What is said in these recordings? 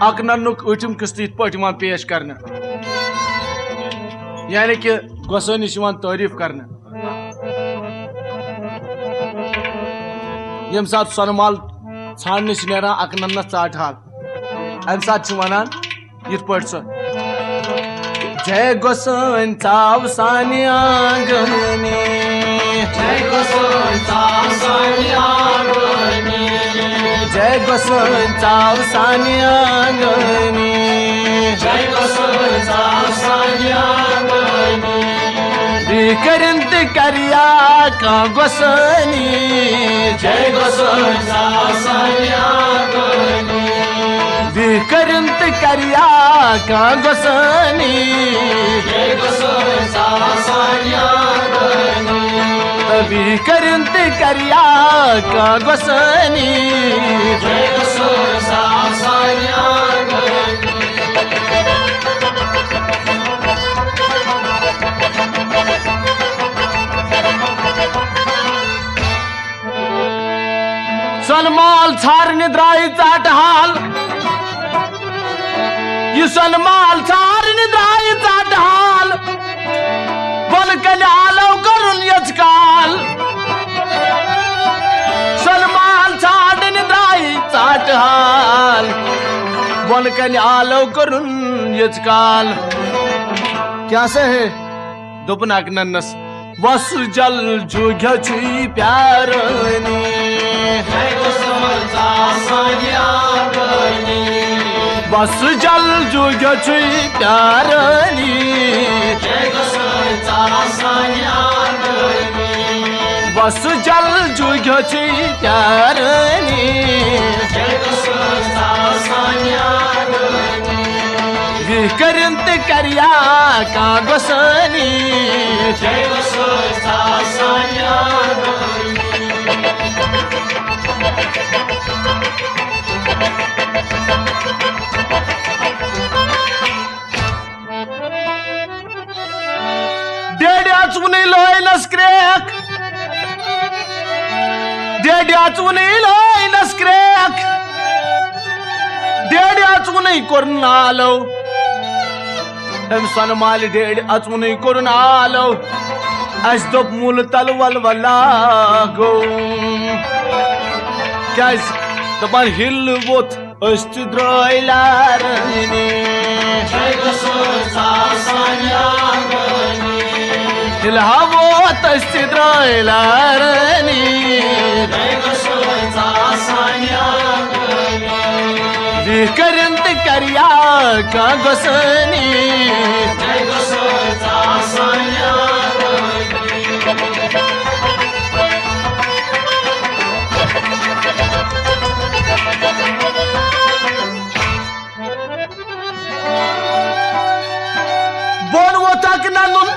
अक नन्नुक ऊटिम किस्त इत पे पेश करने यानी कि गोसाई तारीफ करने यम सात सनमाल छान नेरान अक नन्नस चाट हाल अम सात वनान इत पे जय गोसाई चाव सानि आंगने जय गोसाई चाव सानि आंगने जय गोसाई चाव सानि आंगने जय गोसाई चाव सानि आंगने करंत करिया का गोसाई जय गोसाई चाव सानि आंगने करंत करिया का गोसाई जय गोसाई चाव सानि आंगने करंत करिया का गोसाई जय गोसाई चाव सानि आंगने सनमाल छारने द्राई चाट हाल ये सनमाल छारने द्राई चाट हाल बल कल्यालो करुन यजकाल सनमाल छारने द्राई चाट हाल बल कल्यालो करुन यजकाल क्या से है दोपनाक नन्नस वस जल जुग्या छुई प्यारनी जय गोसाई चाव सानि आंगने बस जल जुग्या छुई प्यारनी जय गोसाई चाव सानि आंगने बस जल जुग्या छुई प्यारनी जय गोसाई चाव सानि आंगने करंत करिया का गोसाई जय गोसाई चाव सानि आंगने डेड्या चुनी लोयनस क्रैक डेड्या चुनी लोयनस क्रैक डेड्या चुनी कोरनालो एम सनमाल डेड अचुनी कोरनालो अस दोप मूल तलवल वला गो क्या दपान हिल वोत अस्त द्रोइलारनी जय गोसाई चाव सानि आंगने हिलहावोत अस्त द्रोइलारनी जय गोसाई चाव सानि आंगने करंत करिया का गोसाई जय गोसाई चाव सानि आंगने बोल वो तक नंदुन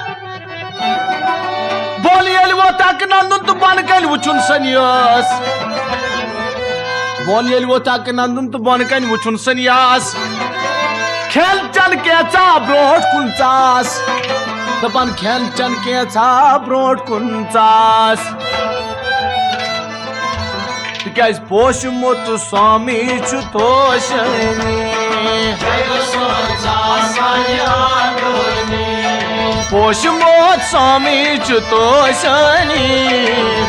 बोल येल वो तक नंदुन तो बन कल वुचुन सनियास बोल येल वो तक नंदुन तो बन कल वुचुन सनियास खेल चल के चा ब्रोट कुंचास दपन खेल चल के चा ब्रोट कुंचास तिकाज पोश मोत स्वामी छु तोशनी जय गोसाई चाव सानि आंगने पोश मोत स्वामी छु तोशनी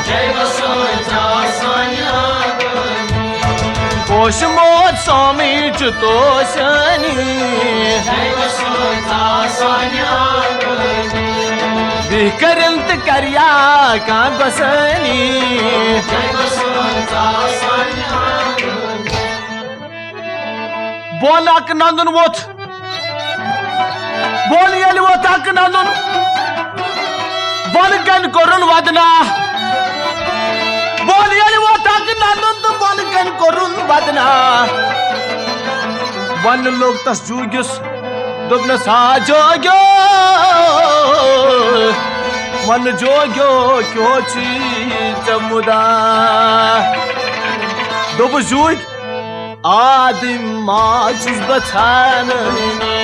जय गोसाई चाव सानि आंगने पोश मोत स्वामी छु तोशनी जय गोसाई चाव सानि आंगने करंत करिया का गोसाई जय गोसाई चाव सानि आंगने बोल अक नंदन वोत बोल येल वोत अक नंदन बन कन कोरुन वदना बोल येल वोत अक नंदन तो बन कन कोरुन वदना वन लोग तस जूगिस दुबन सा जोग्यो मन जोग्यो क्यों छी चमुदा दुब जूग आदिम माचुस बचाननी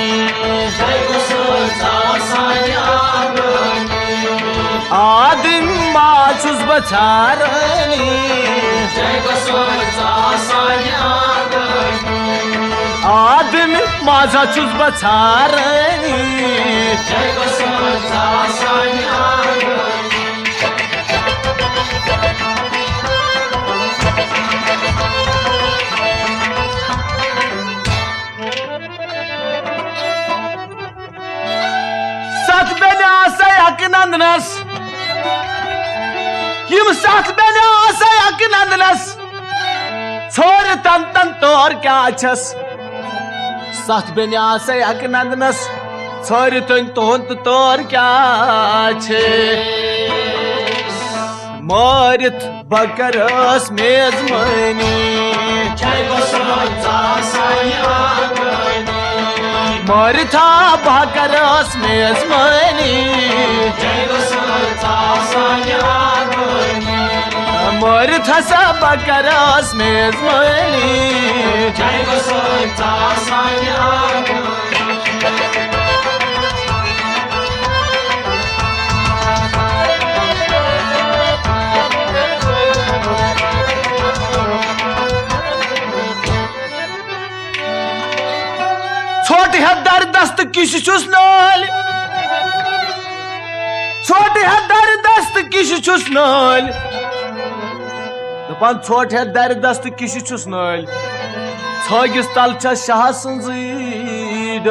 जय गोसाई चाव सानि आंगने आदिम माचुस बचारनी जय बसवंता सानी आंगणी आदमी माझा चुस बचारनी जय बसवंता सानी आंगणी सत बेने आसा नंदनस यम सत बेने आसा नंदनस छोर तन तन तोर क्या छस सत बेने आसा नंदनस छोर तन तोहन तोर क्या छे मारित बकरस मेजमानी जय बसवंता सानी आंगणी मारिथा बकरस मेजमानी जय बसवंता सानी आंगणी मारिथा सा बकरस मेजमानी जय बसवंता सानी आंगणी छोटे है दर दस्त किश छुस नाल छोटे है दर दस्त किश छुस नाल दपान छोट है दर दस्त किश छुस नाल छगिस तल छ शाह संजीड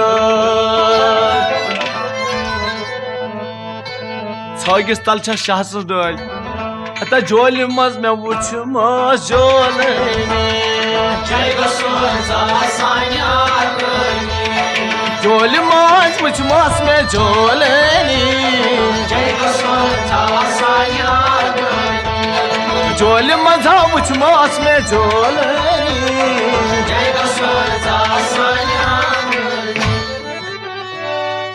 छगिस तल छ शाह संजीड अता जोल मज में वुछ मज जोलनी जय बसवंता सानी आंगणी जोल माज मुझ मास में जोलनी जय बसवंता सानी आंगणी जोल मजा मुझ मास में जोलनी जय बसवंता सानी आंगणी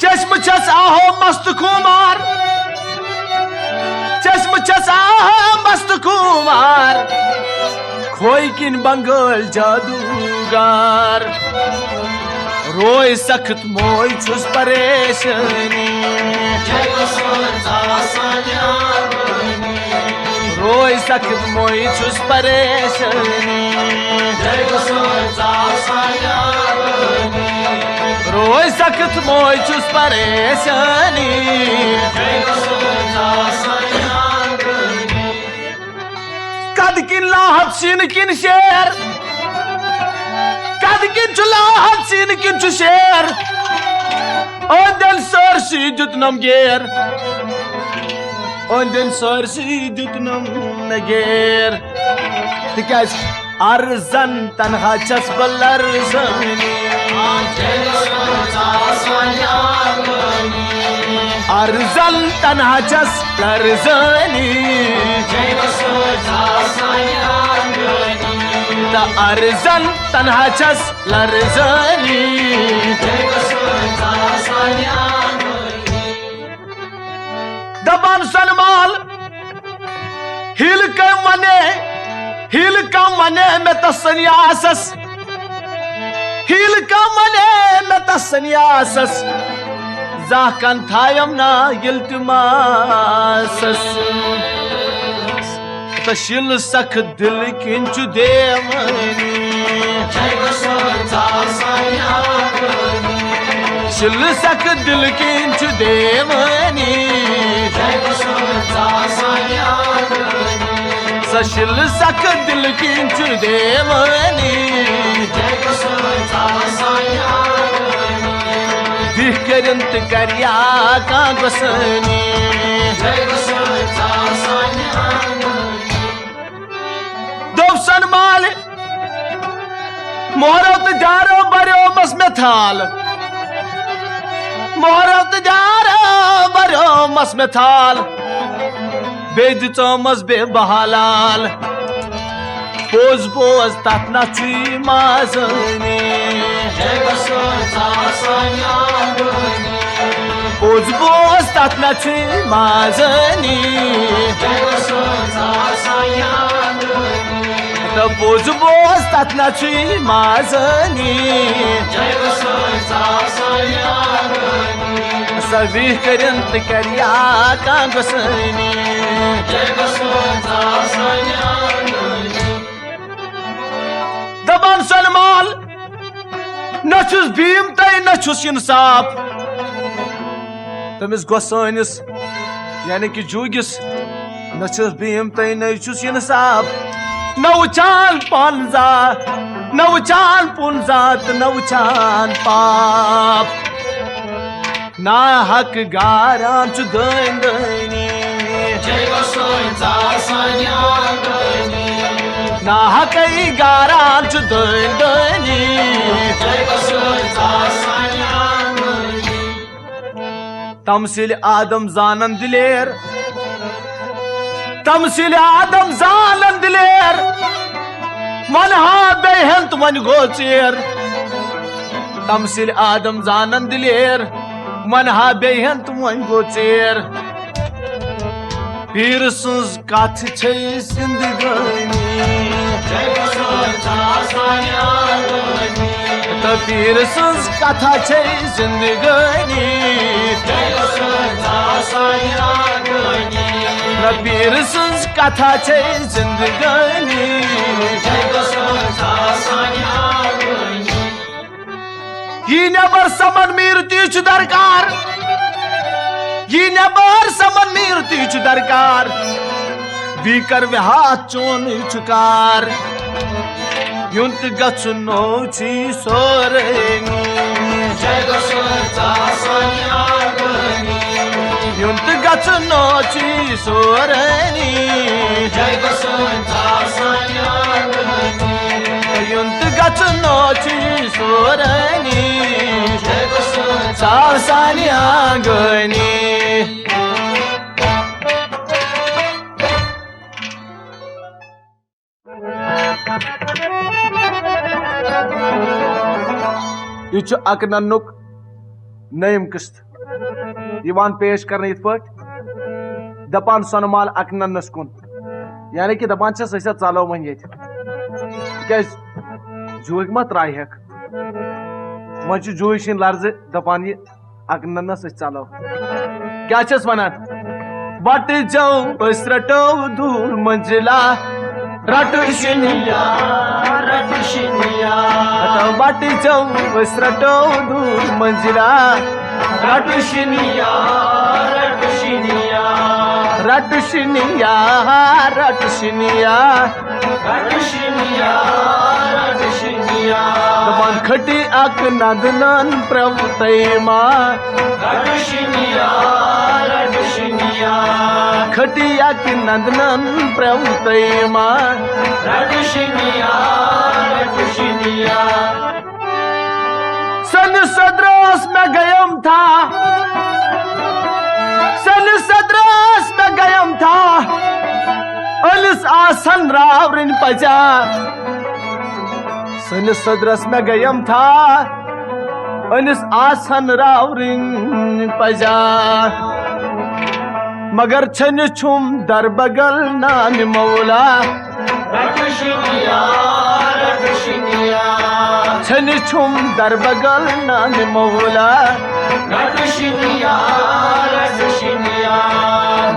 चश्म छस आहो मस्त कुमार चश्म छस आहो मस्त कुमार खोई किन बंगल जादूगार रोय सख्त मोय छुस परेशानी जय बसवंता सानी आंगणी रोय सख्त मोय छुस परेशानी जय बसवंता सानी आंगणी रोय सख्त मोय छुस परेशानी जय बसवंता सानी आंगणी कद किन लाहत सिन किन शेर कद किन लाहत सिन किन शेर ओंदन सरसी दुतनम गेर ओंदन सरसी दुतनम नगेर तिकाज अर्जन तनहा छस बलरजनी जय बसवंता सानी आंगणी अर्जन तनहा छस लरजनी जय बसवंता सानी आंगणी त अर्जन तनहा छस लरजनी जय बसवंता सानी आंगणी दबान सनमाल हिल का मने में तसन्यासस हिल का मने में तसन्यासस जाकन थायम ना इल्तिमासस तशिल सख दिल किंचु देवनी जय बसवंता सानी आंगणी शिल सख दिल किंचु देवनी जय बसवंता सानी आंगणी सशिल सख दिल किंचु देवनी जय बसवंता सानी आंगणी दिखरंत करिया का गसनी जय बसवंता सानी आंगणी दोसन माल मोहरत जारो बरो बस में थाल मोहरत जारो बरो मस में थाल बेद चमस बे बहालाल पोज पोज तातना चुई माजनी जय बसवंता सानी आंगणी पोज पोज तातना चुई माजनी जय बसवंता सानी आंगणी त पोज पोज तातना चुई माजनी जय बसवंता सानी आंगणी सवी करिन तो करिया कांगसनी जय गसोचा सन्यागनी दबान सनमाल नछुस भीम तय नछुस इंसाफ तमिस गोसानिस यानी कि जूगिस नछुस भीम तय नछुस इंसाफ नवचान पानजा नवचान पुनजात नवचान पाप ना हक गारान छु दैन दैनी जय गसोचा सन्यागनी ना हक गारान छु दैन दैनी जय गसोचा सन्यागनी तमसिल आदम जानन दिलेर तमसिल आदम जानन दिलेर मन हा बेहंत मन गोचेर तमसिल आदम जानन दिलेर मन हा बेहंत मन गोचेर पीर सुज कथ छै जिंदगानी जय गसोचा सन्यागनी त पीर सुज कथा छै जिंदगानी जय गसोचा सन्यागनी न पीर सुज कथा छै जिंदगानी जय गसोचा सन्यागनी ये नबर समन मृत्यु छु दरकार ये नबर समन मृत्यु छु दरकार बीकर में हाथ चोन चुकार युंत गचुनो छी सोरेनी जय गसोचा सन्यागनी युंत गचुनो छी सोरेनी जय गसोचा सन्यागनी युंत गचुनो छी सोरेनी जय गसोचा सासानिया गनी यह अक नन्नुक नयम किस्त यवान पेश करने इत पट दपान सनमाल अक नन्नस कुन यानी कि दपान चलो वन ये जूक मा त्राय हेक वन जूक शिन लर्ज दपान यह अक नन्नस चलो क्या वनान बट जाओ रटो दूर मंजिला रटो शिनिया रट शिनिया बट जाओ रटो दूर मंजिला रट शिनिया रट शिनिया रट शिनिया रट शिनिया रट शिनिया रट शिनिया दपान खटी अक नंदनन प्रभु तैमा रट शिनिया रट शिनिया खटी अक नंदनन प्रभु तैमा रट शिनिया रट शिनिया सन सद्रास में गयम था सन सद्रास में गयम था अलिस आसन रावरिन पजा सन सद्रस में गयम था अलिस आसन रावरिन पजा मगर छन छुम दर बगल नाम मौला रट शिनिया रट शिनिया छन छुम दर बगल नाम मौला रट शिनिया रट शिनिया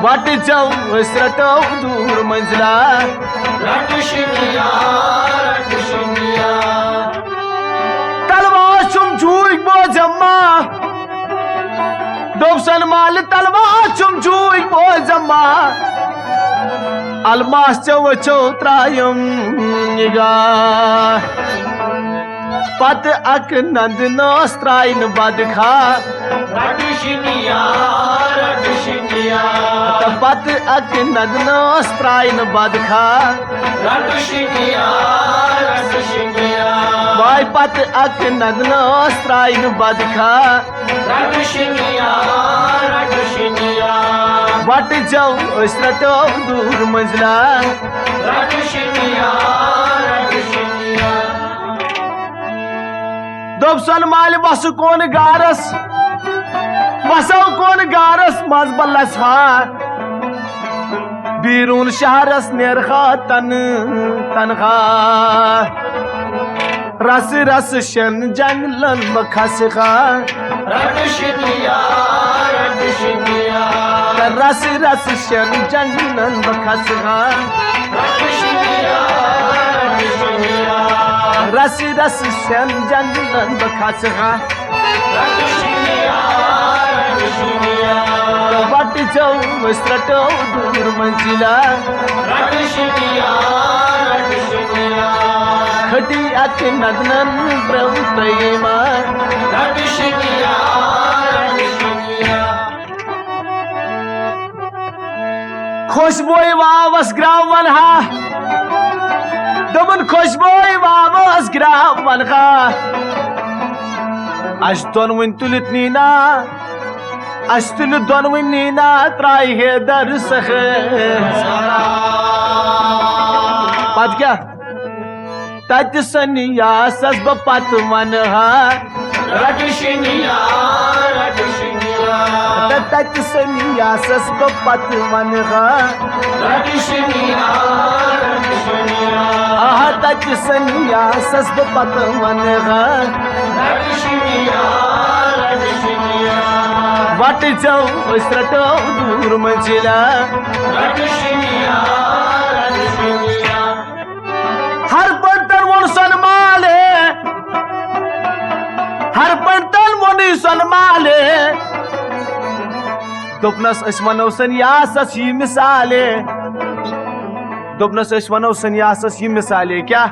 बट जाओ रटो दूर मंजिला रट शिनिया रट शिनिया तलवार छुम झूक बो जम्मा दोबसन माल तलवार छुम झूक बो जम्मा अलमास चो त्रायम निगाह पत अक नंद नोस्त्राइन बदखा रट शिनिया रट शिनिया पत अक नंद नोस्त्राइन बदखा रट शिनिया रट शिनिया वाय पत अक नंद नोस्त्राइन बदखा रट शिनिया रट शिनिया बट जाओ रटो दूर मंजिला रट शिनिया रट शिनिया दोबसन माल बस कौन गारस बसो कौन गारस मज बल्लस हा बीरून शहरस नेरखा तनखा रस रस शन जंगलन मखसखा रट शिनिया Radhishiniya, रस रस शन जंगलन बखसगा Radhishiniya, Radhishiniya, रस रस शन जंगलन बखसगा Radhishiniya, Radhishiniya, वट जाऊ वस्त्रटो दूर मंजिला Radhishiniya, Radhishiniya, खटी अति नदनन प्रभु प्रेमा Radhishiniya, Radhishiniya, खुशबोई वावस ग्रावन हा दमन खुशबोई वावस ग्रावन हा अस्तन वन तुलित नीना अस्तुल दोनवन नीना त्राई है दर सखे पत क्या तत सन्यासस ब पत मन हा Radhishiniya, Radhishiniya, तत सन्यासस ब पत मन हा Radhishiniya, Radhishiniya, आहा तत सन्यासस ब पत मन हा Radhishiniya, Radhishiniya, वट जाऊ वस्त्रटो दूर मंजिला Radhishiniya, Radhishiniya, हर पंतन मोन सनमाले हर पंतन मोनी सनमाले दोपनस अश्वनो सन्यासस ही मिसाले दोपनस अश्वनो सन्यासस ही मिसाले क्या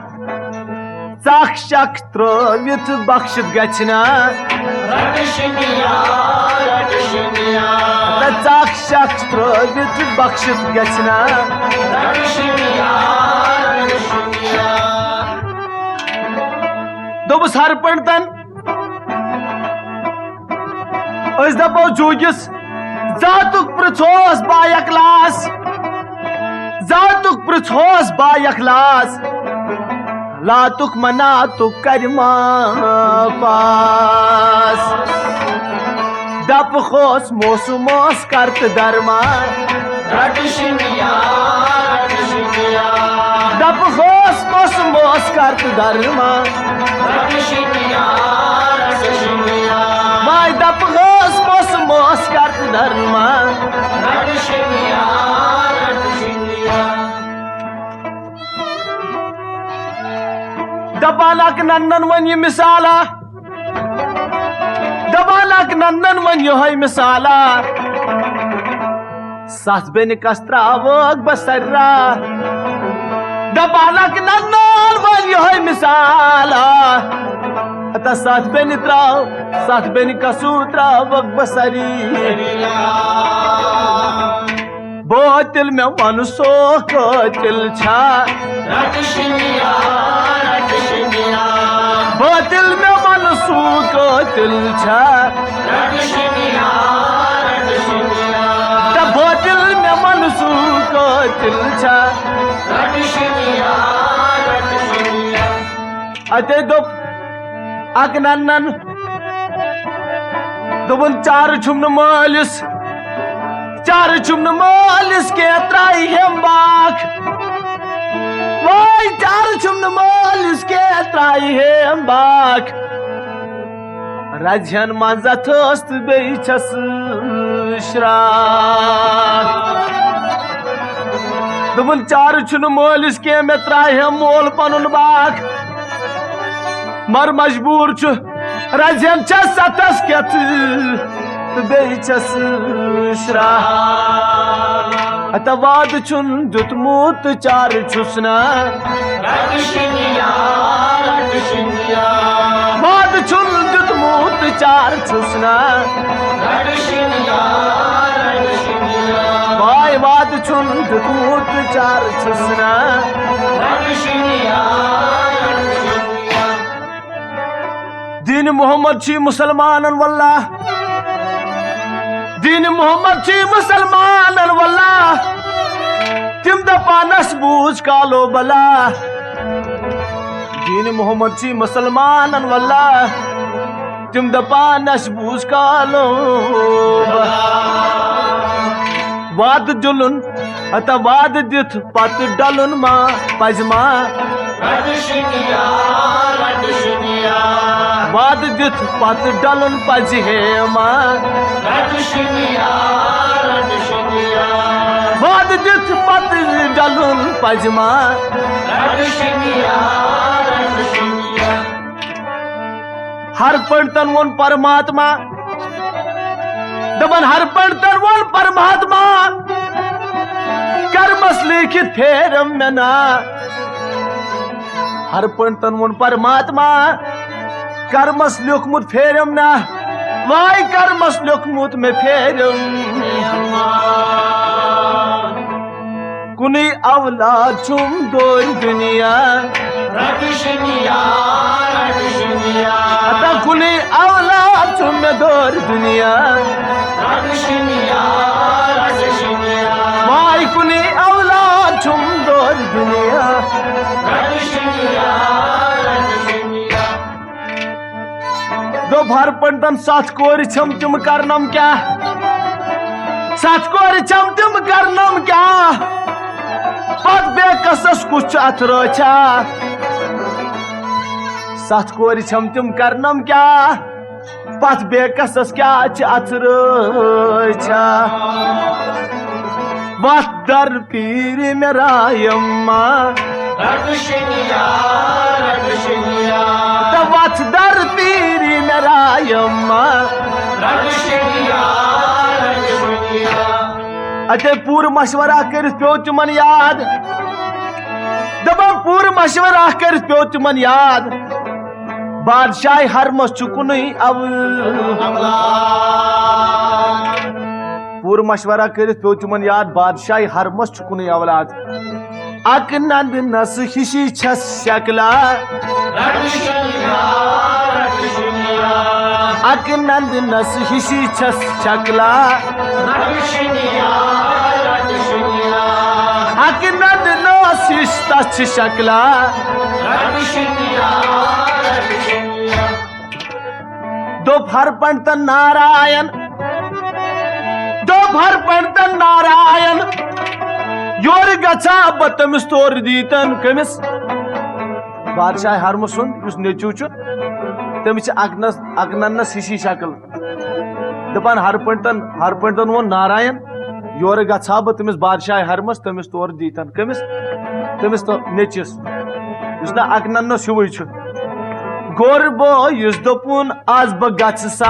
चाख शक त्रोवित बख्शित गछना Radhishiniya, Radhishiniya, चाख शक त्रोवित बख्शित गछना Radhishiniya, Radhishiniya, दोबस हर पंतन अस दपो जोगिस जातुक पृथोस बायकलास जातुक पृथोस बायकलास लातुक मना तु करमा पास दप खोस मोसुमोस करत दरमा Radhishiniya, Radhishiniya, दप खोस मोसुमोस करत दरमा Radhishiniya, Radhishiniya, माय दप खोस मोसुमोस करत दरमा Radhishiniya, Radhishiniya, दबालक नंदन वन ये मिसाला दबालक नंदन वन यो है मिसाला सास बेन कस्त्रावक बसरा दबालक नंदन वन यो है मिसाला अता सास बेन त्राव सास बेन कसूत्रावक बसरी बोतिल में मनसो कोतिल छा Radhishiniya, Radhishiniya, बोतिल में मनसू कोतिल छा Radhishiniya, Radhishiniya, द बोतिल में मनसू कोतिल छा Radhishiniya, Radhishiniya, अते दो अकनन दोबन चार छुमन मालिस चार छुमन मालिस के त्राई हम बाख वाई चार छुमन मालिस के त्राई हम बाख राजन मांजा थोस्त बेचस श्रा दोबन चार छुन मालिस के में त्राई हम मोल पनुन बाख मर मजबूर छु राजन छ सतस केत बेचस श्रा अतवाद छुन दुतमूत चार छुसना Radhishiniya, Radhishiniya, वाद छुन दुतमूत चार छुसना Radhishiniya, Radhishiniya, भाई वाद छुन दुतमूत चार छुसना Radhishiniya, Radhishiniya, दीन मोहम्मद छी मुसलमानन वल्लाह दीन मोहम्मद छी मुसलमानन वल्लाह तिम दपानस बूझ कालो बला दीन मोहम्मद छी मुसलमानन वल्लाह तिम दपानस बूझ कालो बला वाद जुलुन अता वाद दिथ पत डलुन मा पजमा Radhishiniya, Radhishiniya, वाद दित पत डलन पज हेमा रट शिनिया रट शिनिया वाद दित पत डलन पजमा रट शिनिया रट शिनिया हर पंडितन वोन परमात्मा दबन हर पंडितन वोन परमात्मा कर्मस लिखित फेरम नना हर पंडितन वोन परमात्मा कर्मस लिखमुत फेरम ना वाई कर्मस लिखमुत में फेरम कुनी औलाद छुम दोर दुनिया रट शिनिया रट शिनिया अता कुनी औलाद छुम में दोर दुनिया रट शिनिया रट शिनिया वाई कुनी औलाद छुम दोर दुनिया रट शिनिया रट शिनिया दो भर पंडन साथ कोर छम तुम करनम क्या साथ कोर छम तुम करनम क्या पद बेकसस कुछ अथरोचा साथ कोर छम तुम करनम क्या पद बेकसस क्या अथरोचा वत दर पीर मेरा यम्मा रट शिनिया रट शिनिया वत दर पीर मेरा यम्मा रट शिनिया रट शिनिया अते पूर्व मशवरा कर पे तुमन याद दबन पूर्व मशवरा कर पे तुमन याद बादशाह हर मचुकुन पूर्व मशवरा कर पे तुमन याद बादशाह हर मचुकुन औलाद अक नंद नस हिशी छस शकला रट शिनिया रट शिनिया अक नंद नस हिशी छस शकला रट शिनिया रट शिनिया अक नंद नस हिश तस शकला रट शिनिया रट शिनिया दोपहर पंडितन नारायण दोपहर पंडितन नारायण योर गचा बतमिस तोर दीतन कमिस बादशाह हरम सुन उस नेचू तमिस अगनस हिशी शक्ल दपान हर पंडितन वो नारायण योर गचा बह तमिस बादशाह हरमस तमिस तोर दीतन कमिस तमिस तो नेचिस उस ना अगनस हिवु गोर बो युस दोपुन आज बह गछ सा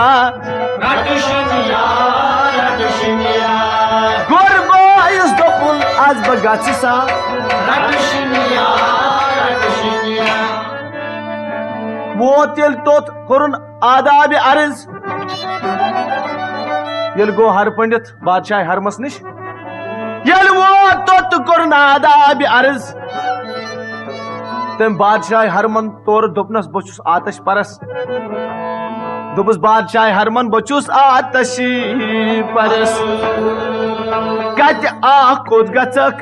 रट शिनिया रट शिनिया गोर बो युस दोपुन आज बह गछ सा रट शिनिया रट शिनिया वो तेल तोत कोरुन आदाब अर्ज यल गो हर पंडित बादशाह हरमस निश यल वो तोत कोरुन आदाब अर्ज तम बादशाह हरमन तोर दोपनस बचुस आतश परस दोपस बादशाह हरमन बचुस आतश परस कत आ कोद गचक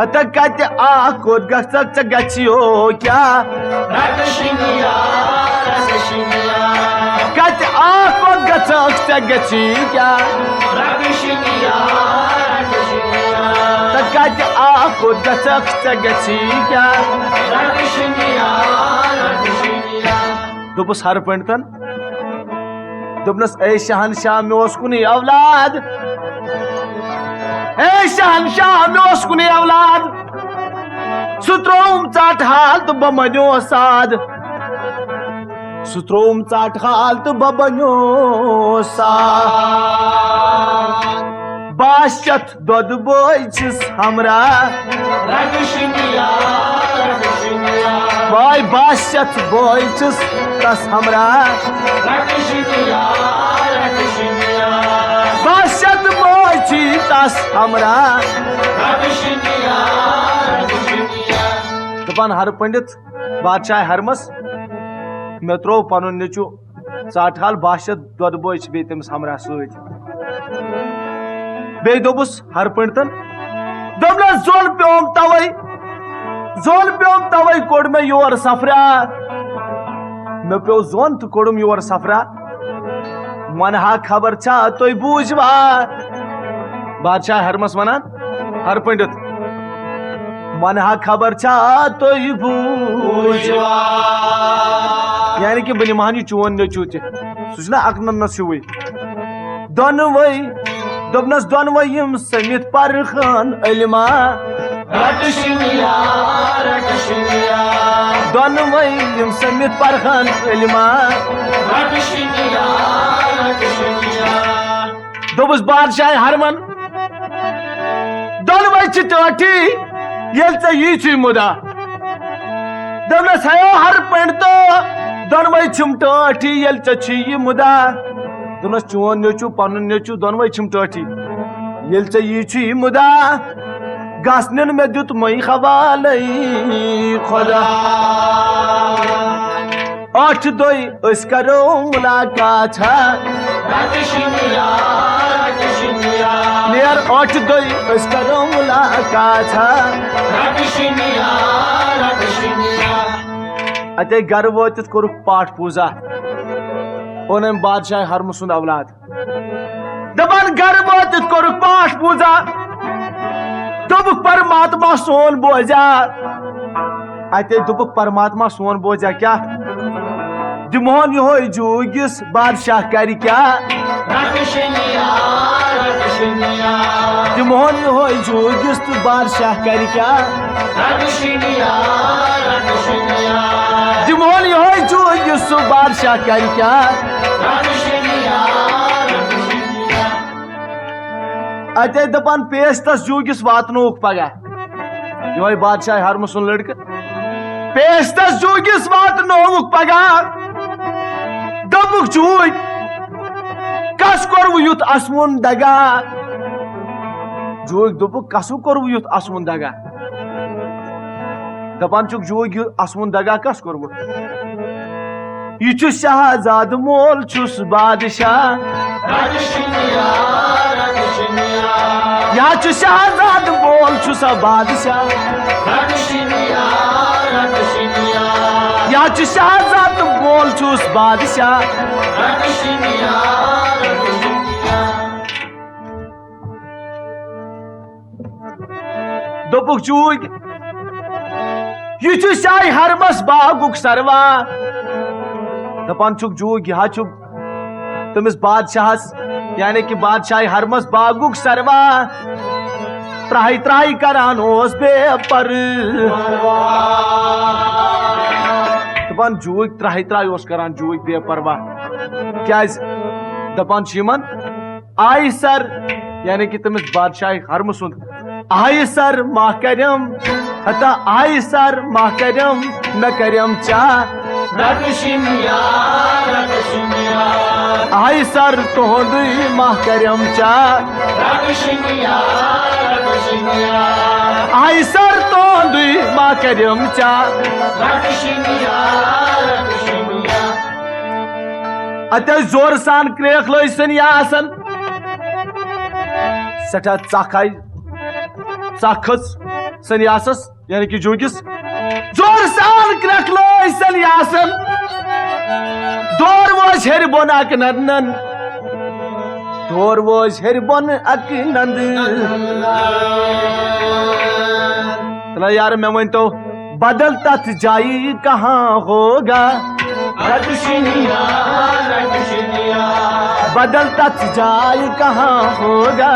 अत कत आ कोद गचक च गचियो क्या रट शिनिया रट शिनिया कत आ कोद गचक च गची क्या रट शिनिया रट शिनिया कत आ कोद गचक च गची क्या रट शिनिया रट शिनिया दोपस हर पंडितन दोपनस ए शहनशाह मे कुन औलाद ए शहनशाह मे कुन औलाद सुत्रोम चाट हाल तो बमन्यो साद सुत्रोम चाट हाल तो बमन्यो साद बाशत दोद बोइछिस हमरा रट शिनिया रट शिनिया बाय बाशत बोइछिस तस हमरा रट शिनिया रट शिनिया बाशत बोइछि तस हमरा रट शिनिया रट शिनिया दपान हर पंडित बादशाह हरमस मे त्रो पनुन नेचु चाटहाल बाशत दोद बोइछ बे तमिस हमरा सत बे दोबुस हर पंडितन दोबनस जोल प्योम तवै कोड में योर सफरा मे प्यो जोन तो कोडम योर सफरा मनहा खबर छा तोय बूझवा बादशाह हरमस वनान हर पंडित मनहा खबर छा तोय बूझवा यानी कि बन महानी चोन नचू सह अकनस हिवे दोनवै दोपनस दोनवै यम समित परखान इल्मा दोनवै यम समित परखान इल्मा दोबस बादशाह हरमन दोनवै टाठी ये यी मुदा दोपनस हयो हर पंड तो दोनवै टाठी ये मुदा दोनस चोन नचू पन नचू दोनवै टाठी ये मुदा गसन मे दुत मई खवाल खुदा 8 दोई अस करो मुलाकात नियर 8 दोई अस करो मुलाकात अते घर वोत कोर पाठ पूजा ओनम बादशाह हरम सुंद औलाद दपन घर वोत कोर पाठ पूजा दुबुक परमात्मा सोन बोजा अते दुबुक परमात्मा सोन बोजा क्या दिमोहन यो जोगिस बादशाह कर क्या दिमोहन यो जोगिस तो बादशाह कर क्या दिमोहन यो जोगिस तो बादशाह कर क्या अते दपान पेश तस जोगिस वातनोक पगह यो बादशाह हरम सुन लड़क पेश तस जोगिस वातनोक पगह दबुक जोग कस कोरव युत असमुन दगा जोग दबुक कसु कोरव युत असमुन दगा दपान चुक जोग असमुन दगा कस कोरव यह शहजाद मोल छुस बादशाह यहाँ शहजाद बोल छुस बादशाह यहाँ शहजाद बोल छुस बादशाह दोपुक चूग यह शाही हरमस बागुक सरवा दपान चुक जूग यह तमिस बादशाहस यानी कि बादशाह हरमस बागुक सरवा त्राही त्राही करान बे पर दपान जूग त्राही त्राही करान जूग बे परवा क्या दपान यमन आय सर यानी कि तमिस बादशाह हरम सुंद आय सर माह करम हता आय सर माह करम न करम चा आय सर तोहद माह करम चा आय सर तोहद माह करम चा अत जोर सान क्रेख लसन या आसन सठा चाखाई चाखस सन्यासस यानी कि जोगिस जोर सान क्रेख लसन या आसन दौर वोज हेर बोन अक नंदन दौर वोज हेर बोन अक नंदन तला यार मैं वन तो बदल तथ जाई कहाँ होगा बदल तथ जाई कहाँ होगा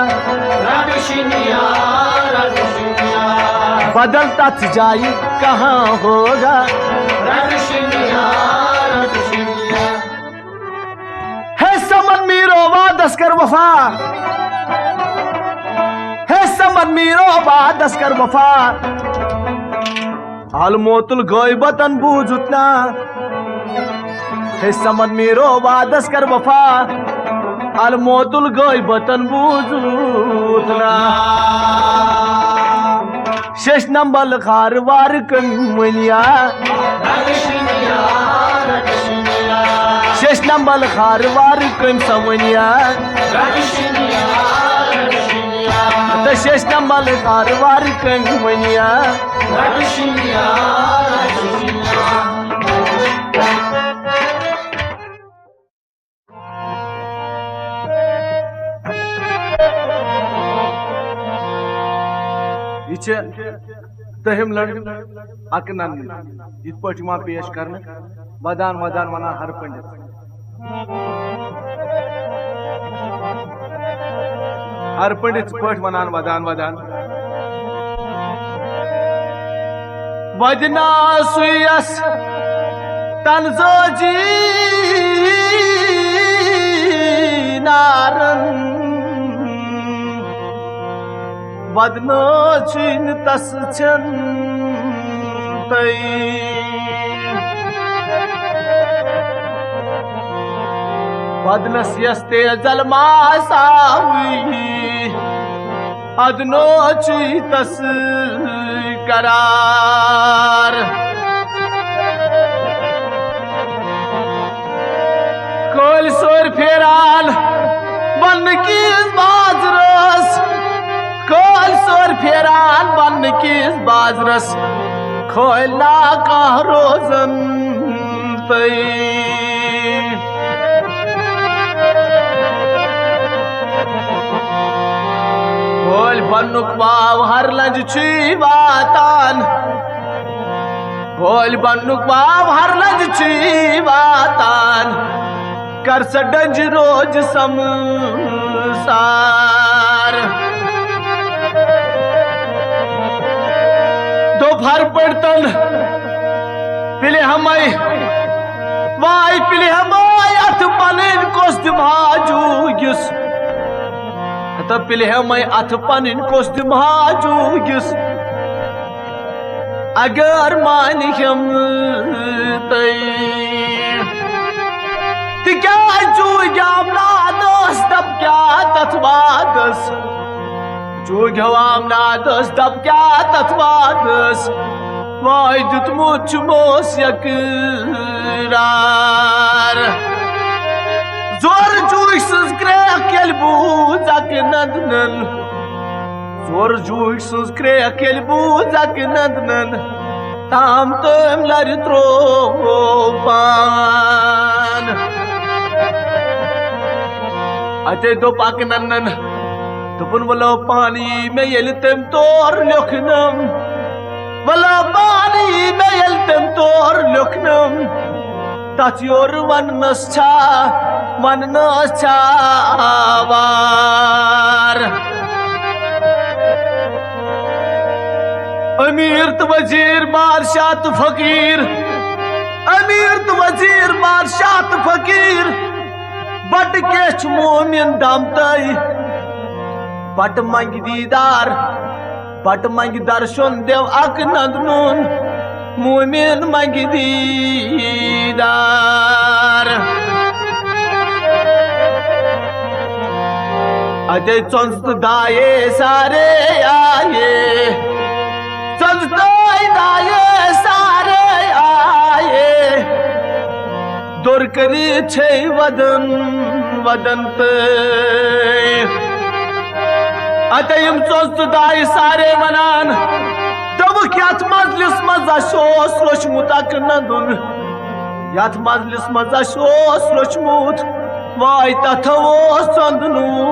बदल तथ जाई कहाँ होगा है समन मीरो वादस कर वफा है समन मीरो वादस कर वफा अलमोतुल गैबतन बूझुतना है समन मीरो वादस कर वफा अलमोतुल गैबतन बूझुतना शेष नंबल खारवार कमलिया शेष नंबल खारवार कम समनिया शेष नंबल खारवार कमलिया तहम लड़क अक नंद इत पे पेश कर वदान वदान वनान हर पंडित हर पंडित पठ वनान वदान वदान वदना सुयस तनजोजी नारन वदना चुन तस छन तई वदनस यस्ते जलमासावी अदनो चुई तस करार कोल सोर फेरान बन की बाजरस कोल सोर फेरान बन की बाजरस खोलना का रोजन तई बोल बनुक वाव हर लंज छी वातान बोल बनुक वाव हर लंज छी वातान कर सडंज रोज समसार दोपहर पड़तन पिले हमाय वाई पिले हमाय अथ पनिन कोस्त भाजूगिस तब पिले हमाय अथ पनिन कोस्त भाजूगिस अगर मान हम तई क्या चूग्याम नादस दब क्या तथवादस चूग्याम नादस दब क्या तथवादस वाय दुतमुच मोस यकरार जोर जूश संस्कृत अकेल बूझक नंदनन जोर जूश संस्कृत अकेल बूझक नंदनन ताम तम लर त्रोपान अते दो पाक नन्नन तुपुन वलो पानी में यल तम तोर लखनम वलो पानी में यल तम तोर लखनम तत्योर वन नस्चा वार अमीर तो वजीर बादशाह तो फकीर अमीर तो वजीर बादशाह तो फकीर बट केच मोमिन दामताई बट मंग दीदार बट मंग दर्शन देव अक नंदनून मोमिन मंग दीदार अजय चंस्त दाये सारे आए चंस्त दाये सारे आए दुर्करी छे वदन वदंत अतयम चंस्त दाये सारे वनान तब याथ मजलिस मजा शोस रोशमुत अक नंदुन याथ मजलिस मजा शोस रोशमुत वाय तथवो संदनूगदार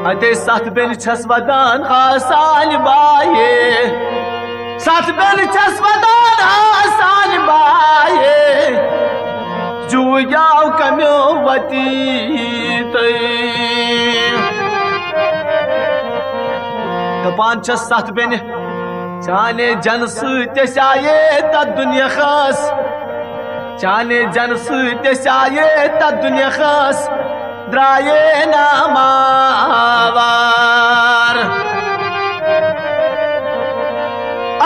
अते सत बेन छस वदान आसान बाये सत बेन छस वदान आसान बाये जुयाव कम्यो वती दपान छस सत बेन चाने जन साये तद दुनिया खास चाने जन साये तद दुनिया खास द्राये नामावार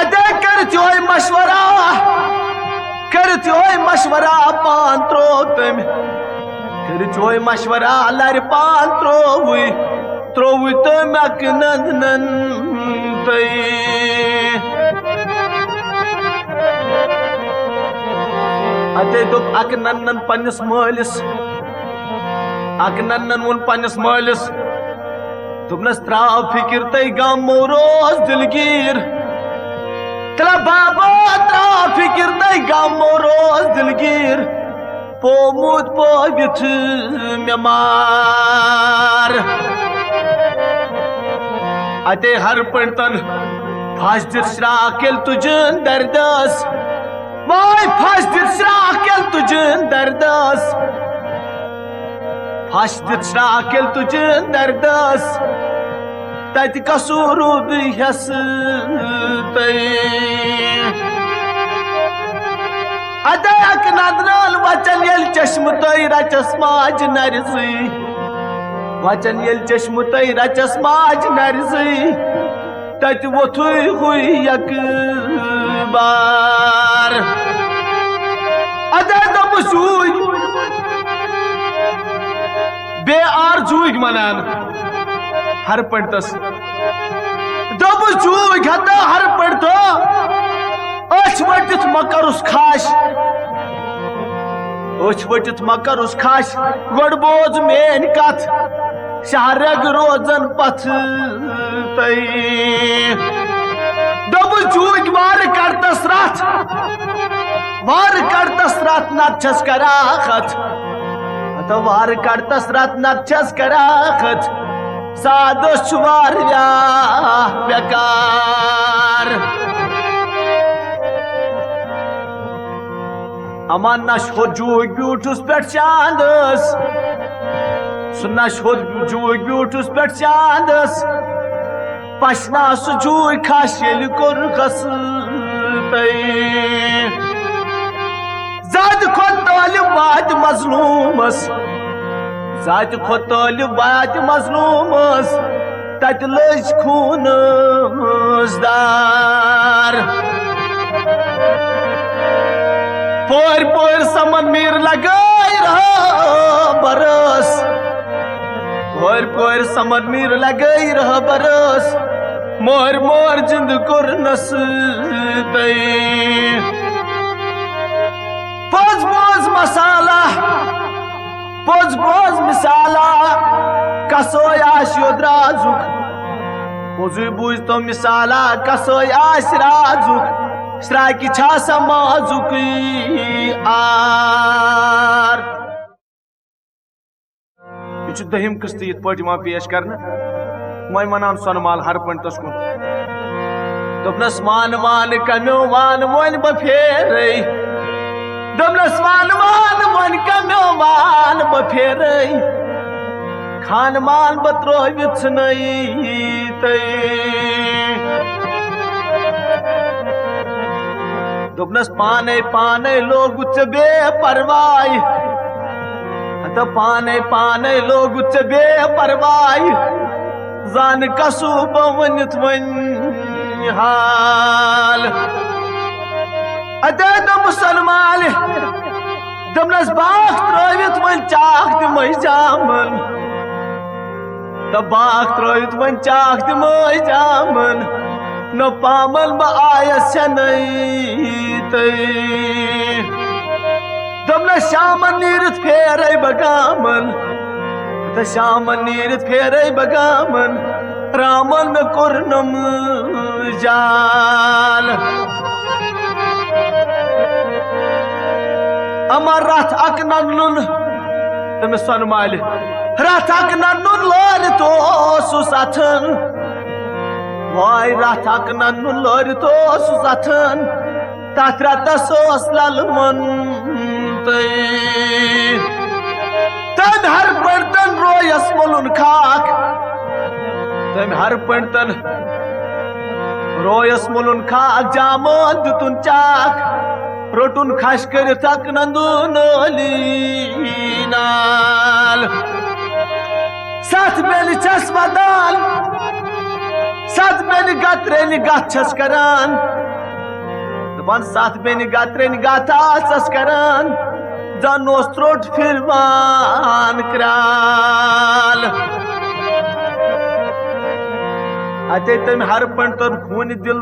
अदे कर चोय मशवरा पान त्रो तम कर चोय मशवरा लर पान त्रो तम अक नंदनन तई अते दोप अक नंदन पन्नस मालिस अक नंदन वोन पन्नस मालिस दोपनस त्राव फिक्र तई गमो रोज दिलगीर तला बाबा त्राव फिक्र तई गमो रोज दिलगीर पोमुत पोबिथ मेमार अते हर पड़तन फाश दित श्राक येल तुझन दर्दस वाय फाश दित श्राक येल तुझन दर्दस फाश दित श्राक येल तुझन दर्दस तत कसूरूद हस अदक नदरल वचन यल चश्म तय रचस माज नरसी वचन यल चश्म तय रचस माज नरसी तत वोथु हुई यक बार अदे दब सूज बे आरजूग मनान हर पड़तस दब सूज हता हर पड़तो अच वटित मकर उस खाश अच वटित मकर उस खाश गोड़ बोझ मेन कथ शहरग रोजन पथ दब चूक वार करतस रात नच्छस कराखत तो वार करतस रात नच्छस कराखत सादोश वार बेकार अमान नश हो जूग ब्यूटुस पे चांदस सुनश हो जूग ब्यूटुस पे चांदस पशना सु जूग खाशेल कोर खस जाद खोतल बाद मजलूमस जाद खोतल बाद मजलूमस तत लज खून दार पोर पोर समन मीर लगाई रहा बरस पोर पोर समन मीर लगाई रहा बरस मोर मोर जिंद कुर नस पोज पोज मसाला पोज पोज मिसाला कसोया शोद्राजुक पोजु बुझ तो मिसाला कसोया राजुक श्राकी छासा माजुक आर यह दहिम किस्त इत पे पेश कर वह वनान सोनमाल हर पंतस कुन दोपनस मान मान कम्यो मान वन बफेर दोपनस मान मान वन कम्यो मान बफेर खान मान बत्रोवित दोपनस पाने पाने लोग बे परवाई तो पाने पाने लोग बे परवाई जान कसू बवनित वन हाल अदे तो मुसलमान दोपनस बाख त्रोवित वन चाक दिम जामन तो बाख त्रोवित वन चाक दिम जामन न पामल ब आयस दोपनस शाम नीरत फेर बगामन तो शाम नीरत फेर बगामन रामन में कुर्नम जाल अमर रथ अक नन तमिस सन माल रथ अक नन लोर तो सुसथन वाय रथ अक नन लोर तो सुसथन तथ रतस ललमन तन हर पड़तन रोयस मोलुन खाक तम हर पड़तन रोयस मोलुन खाक जामन दुतुन चाक रोटुन खश कर तक नंदुन नाल साथ बेल चश्मा दाल साथ बेल गत्रेन गच्छस करान दपन साथ बेल गत्रेन गथास करान जानो स्त्रोट फिरवान क्राल अते तम हर पंटन खून दिल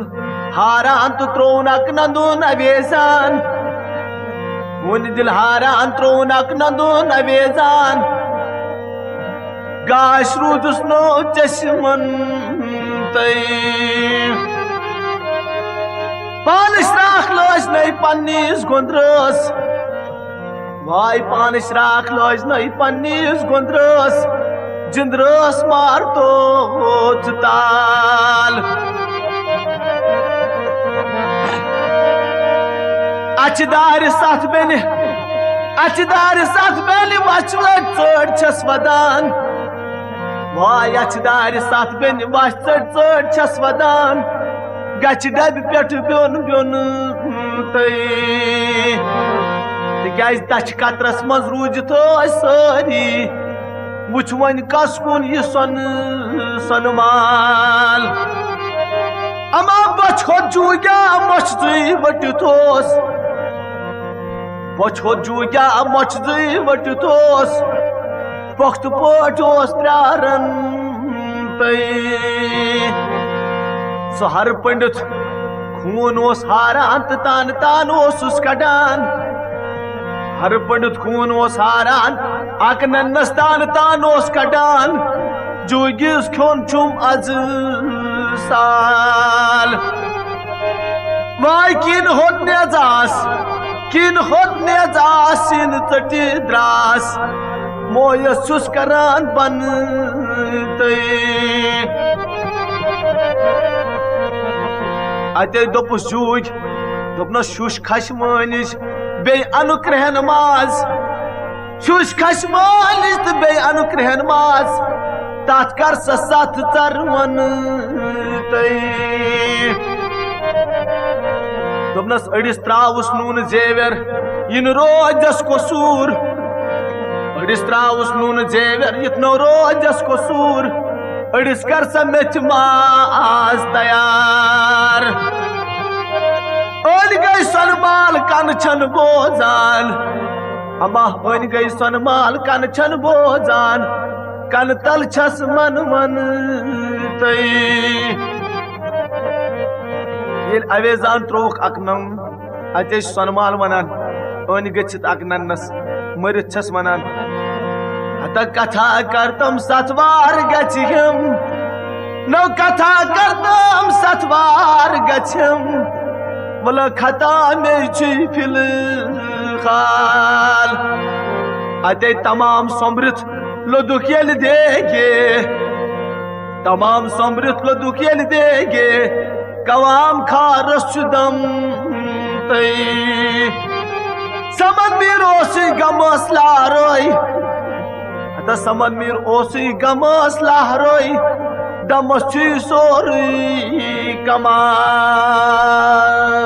हारान तो त्रोनक नंदुन अवेजान खून दिल हारान त्रोनक नंदुन अवेजान गाश रूदुस नो चश्मन पानिश राख लोज नई पन्नीस गुंद्रस वाय पानिश राख लोज नई पन्नीस गुंद्रस जिंद्रस मार तो ताल अचदार साथ बेन वचड़ चढ़ छस वदान वाय अचदार साथ बेन वचड़ चढ़ छस वदान गच डब पे ब्योन ब्योन तिक्याज तच कतरस मज रूजित सारी वुच वन कस कुन यह सन माल अमा बछो जूग्या मचजी वटिथोस बछो जूग्या मचजी वटिथोस पख्त पट प्रारन हर पंडित खून हारान तो तान तान कड़ान हर पंडित खून हारान अक नन्नस तान तान कड़ान जोगिस खोन चुम अज साल वाय किन होत नेजास सिन तटी द्रास मोयस चुस करान बन अते दोपुस जूग दोपनस शुश खश मानिश बे अनुक रहनमाज शुश खश मानिश तो बे अनुक रहनमाज तात कर सत चरवन दोपनस अड़िस त्रावुस नून जेवर इन रोजस कसूर अड़िस त्रावुस नून जेवर इतनो रोजस कसूर अड़िस कर समेच माज तैयार अन गई सनमाल कन छन बोजान अमा अन गई सनमाल कन छन बोजान कन तल छस मन मन ये अवेजान त्रोक अकनम अते सनमाल वनान अन गच्छित अकनन्नस मरित छस वनान हत कथा करतम सतवार गच्छिम नौ कथा करतम सतवार गच्छिम बोला खता में फिल खाल अते तमाम समृद्ध लोदुक येल देगे तमाम समृद्ध लोदुक येल देगे कवाम खारस दम समन मीर ओसी गमस लारोई अत समन मीर ओसी गमस लारोई दमस सोरी कमान